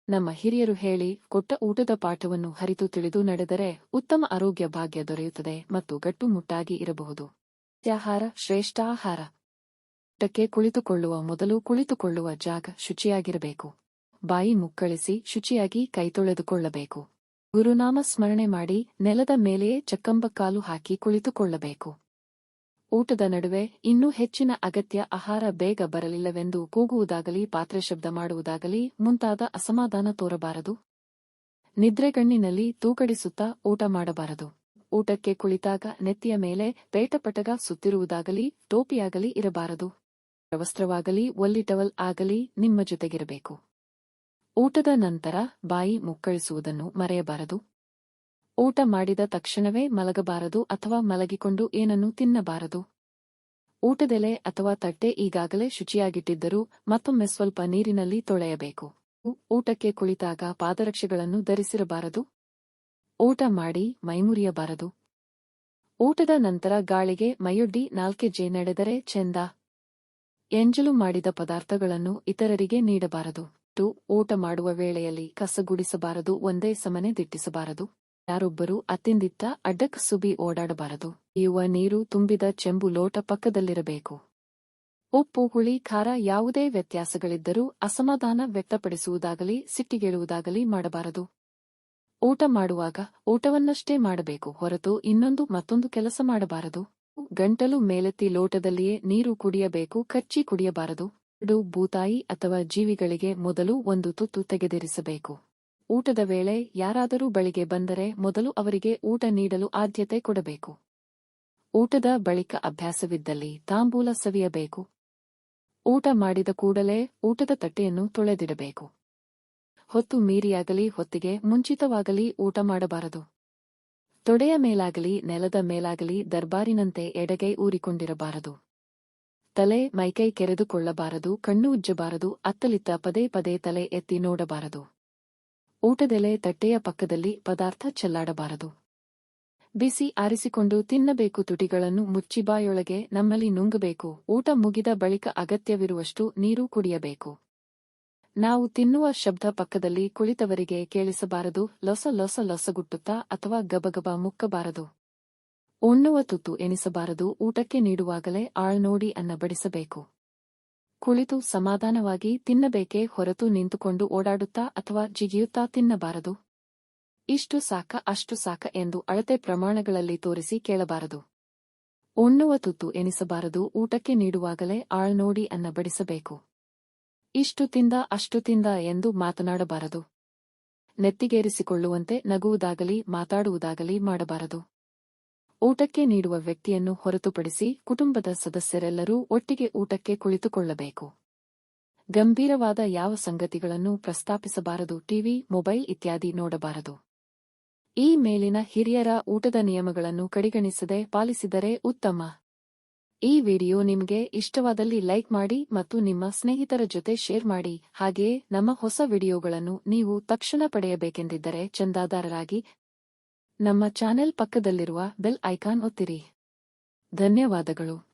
ನಮ್ಮ ಹಿರಿಯರು ಹೇಳಿ ಕೊಟ್ಟ ಊಟದ ಪಾಠವನ್ನು ಹರಿತು ತಿಳಿದು ನಡೆದರೆ ಉತ್ತಮ ಆರೋಗ್ಯ ಭಾಗ್ಯ ದೊರೆಯುತ್ತದೆ ಮತ್ತು ಗಟ್ಟುಮುಟ್ಟಾಗಿ ಇರಬಹುದು. ಆಹಾರ ಶ್ರೇಷ್ಠ ಆಹಾರ. ಊಟಕ್ಕೆ ಕುಳಿತುಕೊಳ್ಳುವ ಮೊದಲು ಕುಳಿತುಕೊಳ್ಳುವ ಜಾಗ ಶುಚಿಯಾಗಿರಬೇಕು. ಬಾಯಿ ಮುಕ್ಕಳಿಸಿ ಶುಚಿಯಾಗಿ ಕೈತೊಳೆದುಕೊಳ್ಳಬೇಕು. ಗುರುನಾಮ ಸ್ಮರಣೆ ಮಾಡಿ ನೆಲದ ಮೇಲೆಯೇ ಚಕ್ಕಂಬಕ್ಕಾಲು ಹಾಕಿ ಕುಳಿತುಕೊಳ್ಳಬೇಕು. ಊಟದ ನಡುವೆ ಇನ್ನೂ ಹೆಚ್ಚಿನ ಅಗತ್ಯ ಆಹಾರ ಬೇಗ ಬರಲಿಲ್ಲವೆಂದು ಕೂಗುವುದಾಗಲಿ ಪಾತ್ರೆ ಶಬ್ದ ಮಾಡುವುದಾಗಲಿ ಮುಂತಾದ ಅಸಮಾಧಾನ ತೋರಬಾರದು. ನಿದ್ರೆಗಣ್ಣಿನಲ್ಲಿ ತೂಕಡಿಸುತ್ತಾ ಊಟ ಮಾಡಬಾರದು. ಊಟಕ್ಕೆ ಕುಳಿತಾಗ ನೆತ್ತಿಯ ಮೇಲೆ ಪೇಟಪಟಗ ಸುತ್ತಿರುವುದಾಗಲಿ ಟೋಪಿಯಾಗಲಿ ಇರಬಾರದು. ವಸ್ತ್ರವಾಗಲಿ ಒಲ್ಲಿಟವಲ್ ಆಗಲಿ ನಿಮ್ಮ ಜೊತೆಗಿರಬೇಕು. ಊಟದ ನಂತರ ಬಾಯಿ ಮುಕ್ಕಳಿಸುವುದನ್ನು ಮರೆಯಬಾರದು. ಊಟ ಮಾಡಿದ ತಕ್ಷಣವೇ ಮಲಗಬಾರದು ಅಥವಾ ಮಲಗಿಕೊಂಡು ಏನನ್ನೂ ತಿನ್ನಬಾರದು. ಊಟದೆಲೆ ಅಥವಾ ತಟ್ಟೆ ಈಗಾಗಲೇ ಶುಚಿಯಾಗಿಟ್ಟಿದ್ದರೂ ಮತ್ತೊಮ್ಮೆ ಸ್ವಲ್ಪ ನೀರಿನಲ್ಲಿ ತೊಳೆಯಬೇಕು. ಊಟಕ್ಕೆ ಕುಳಿತಾಗ ಪಾದರಕ್ಷೆಗಳನ್ನು ಧರಿಸಿರಬಾರದು. ಊಟ ಮಾಡಿ ಮೈಮುರಿಯಬಾರದು. ಊಟದ ನಂತರ ಗಾಳಿಗೆ ಮೈಯೊಡ್ಡಿ ನಾಲ್ಕೆಜ್ಜೆ ನಡೆದರೆ ಚೆಂದ. ಎಂಜಲು ಮಾಡಿದ ಪದಾರ್ಥಗಳನ್ನು ಇತರರಿಗೆ ನೀಡಬಾರದು. ಊಟ ಮಾಡುವ ವೇಳೆಯಲ್ಲಿ ಕಸಗುಡಿಸಬಾರದು. ಒಂದೇ ಸಮನೆ ದಿಟ್ಟಿಸಬಾರದು. ಯಾರೊಬ್ಬರೂ ಅತ್ತಿಂದಿತ್ತ ಅಡ್ಡಕಸುಬಿ ಓಡಾಡಬಾರದು. ಕುಡಿಯುವ ನೀರು ತುಂಬಿದ ಚೆಂಬು ಲೋಟ ಪಕ್ಕದಲ್ಲಿರಬೇಕು. ಉಪ್ಪು ಹುಳಿ ಖಾರ ಯಾವುದೇ ವ್ಯತ್ಯಾಸಗಳಿದ್ದರೂ ಅಸಮಾಧಾನ ವ್ಯಕ್ತಪಡಿಸುವುದಾಗಲಿ ಸಿಟ್ಟಿಗೇಳುವುದಾಗಲಿ ಮಾಡಬಾರದು. ಊಟ ಮಾಡುವಾಗ ಊಟವನ್ನಷ್ಟೇ ಮಾಡಬೇಕು ಹೊರತು ಮತ್ತೊಂದು ಕೆಲಸ ಮಾಡಬಾರದು. ಗಂಟಲು ಮೇಲೆತ್ತಿ ಲೋಟದಲ್ಲಿಯೇ ನೀರು ಕುಡಿಯಬೇಕು. ಕಚ್ಚಿ ಕುಡಿಯಬಾರದು. ಭೂತಾಯಿ ಅಥವಾ ಜೀವಿಗಳಿಗೆ ಮೊದಲು ಒಂದು ತುತ್ತು ತೆಗೆದಿರಿಸಬೇಕು. ಊಟದ ವೇಳೆ ಯಾರಾದರೂ ಬಳಿಗೆ ಬಂದರೆ ಮೊದಲು ಅವರಿಗೆ ಊಟ ನೀಡಲು ಆದ್ಯತೆ ಕೊಡಬೇಕು. ಊಟದ ಬಳಿಕ ಅಭ್ಯಾಸವಿದ್ದಲ್ಲಿ ತಾಂಬೂಲ ಸವಿಯಬೇಕು. ಊಟ ಮಾಡಿದ ಕೂಡಲೇ ಊಟದ ತಟ್ಟೆಯನ್ನು ತೊಳೆದಿಡಬೇಕು. ಹೊತ್ತು ಮೀರಿಯಾಗಲಿ ಹೊತ್ತಿಗೆ ಮುಂಚಿತವಾಗಲಿ ಊಟ ಮಾಡಬಾರದು. ತೊಡೆಯ ಮೇಲಾಗಲಿ ನೆಲದ ಮೇಲಾಗಲಿ ದರ್ಬಾರಿನಂತೆ ಎಡಗೈ ಊರಿಕೊಂಡಿರಬಾರದು. ತಲೆ ಮೈಕೈ ಕೆರೆದುಕೊಳ್ಳಬಾರದು. ಕಣ್ಣು ಉಜ್ಜಬಾರದು. ಅತ್ತಲಿತ್ತ ಪದೇ ಪದೇ ತಲೆ ಎತ್ತಿ ನೋಡಬಾರದು. ಊಟದೆಲೆ ತಟ್ಟೆಯ ಪಕ್ಕದಲ್ಲಿ ಪದಾರ್ಥ ಚೆಲ್ಲಾಡಬಾರದು. ಬಿಸಿ ಆರಿಸಿಕೊಂಡು ತಿನ್ನಬೇಕು. ತುಟಿಗಳನ್ನು ಮುಚ್ಚಿ ಬಾಯೊಳಗೆ ನಮ್ಮಲ್ಲಿ ನುಂಗಬೇಕು. ಊಟ ಮುಗಿದ ಬಳಿಕ ಅಗತ್ಯವಿರುವಷ್ಟು ನೀರು ಕುಡಿಯಬೇಕು. ನಾವು ತಿನ್ನುವ ಶಬ್ದ ಪಕ್ಕದಲ್ಲಿ ಕುಳಿತವರಿಗೆ ಕೇಳಿಸಬಾರದು. ಲೊಸ ಲೊಸ ಲೊಸಗುಟ್ಟುತ್ತಾ ಅಥವಾ ಗಬಗಬ ಮುಕ್ಕಬಾರದು. ಉಣ್ಣುವ ತುತ್ತು ಎನಿಸಬಾರದು. ಊಟಕ್ಕೆ ನೀಡುವಾಗಲೇ ಆಳ್ನೋಡಿ ಅನ್ನ ಬಡಿಸಬೇಕು. ಕುಳಿತು ಸಮಾಧಾನವಾಗಿ ತಿನ್ನಬೇಕೇ ಹೊರತು ನಿಂತುಕೊಂಡು ಓಡಾಡುತ್ತಾ ಅಥವಾ ಜಿಗಿಯುತ್ತಾ ತಿನ್ನಬಾರದು. ಇಷ್ಟು ಸಾಕ ಅಷ್ಟು ಸಾಕ ಎಂದು ಅಳತೆ ಪ್ರಮಾಣಗಳಲ್ಲಿ ತೋರಿಸಿ ಕೇಳಬಾರದು. ಉಣ್ಣುವ ತುತ್ತು ಎನಿಸಬಾರದು. ಊಟಕ್ಕೆ ನೀಡುವಾಗಲೇ ಆಳ್ನೋಡಿ ಅನ್ನ ಬಡಿಸಬೇಕು. ಇಷ್ಟು ತಿಂದ ಅಷ್ಟು ತಿಂದ ಎಂದು ಮಾತನಾಡಬಾರದು. ನೆತ್ತಿಗೇರಿಸಿಕೊಳ್ಳುವಂತೆ ನಗುವುದಾಗಲಿ ಮಾತಾಡುವುದಾಗಲಿ ಮಾಡಬಾರದು. ಊಟಕ್ಕೆ ನೀಡುವ ವ್ಯಕ್ತಿಯನ್ನು ಹೊರತುಪಡಿಸಿ ಕುಟುಂಬದ ಸದಸ್ಯರೆಲ್ಲರೂ ಒಟ್ಟಿಗೆ ಊಟಕ್ಕೆ ಕುಳಿತುಕೊಳ್ಳಬೇಕು. ಗಂಭೀರವಾದ ಯಾವ ಸಂಗತಿಗಳನ್ನು ಪ್ರಸ್ತಾಪಿಸಬಾರದು. ಟಿವಿ ಮೊಬೈಲ್ ಇತ್ಯಾದಿ ನೋಡಬಾರದು. ಈ ಮೇಲಿನ ಹಿರಿಯರ ಊಟದ ನಿಯಮಗಳನ್ನು ಕಡೆಗಣಿಸದೆ ಪಾಲಿಸಿದರೆ ಉತ್ತಮ. ಈ ವಿಡಿಯೋ ನಿಮಗೆ ಇಷ್ಟವಾದಲ್ಲಿ ಲೈಕ್ ಮಾಡಿ ಮತ್ತು ನಿಮ್ಮ ಸ್ನೇಹಿತರ ಜೊತೆ ಶೇರ್ ಮಾಡಿ. ಹಾಗೆಯೇ ನಮ್ಮ ಹೊಸ ವಿಡಿಯೋಗಳನ್ನು ನೀವು ತಕ್ಷಣ ಪಡೆಯಬೇಕೆಂದಿದ್ದರೆ ಚಂದಾದಾರರಾಗಿ ನಮ್ಮ ಚಾನೆಲ್ ಪಕ್ಕದಲ್ಲಿರುವ ಬೆಲ್ ಐಕಾನ್ ಒತ್ತಿರಿ. ಧನ್ಯವಾದಗಳು.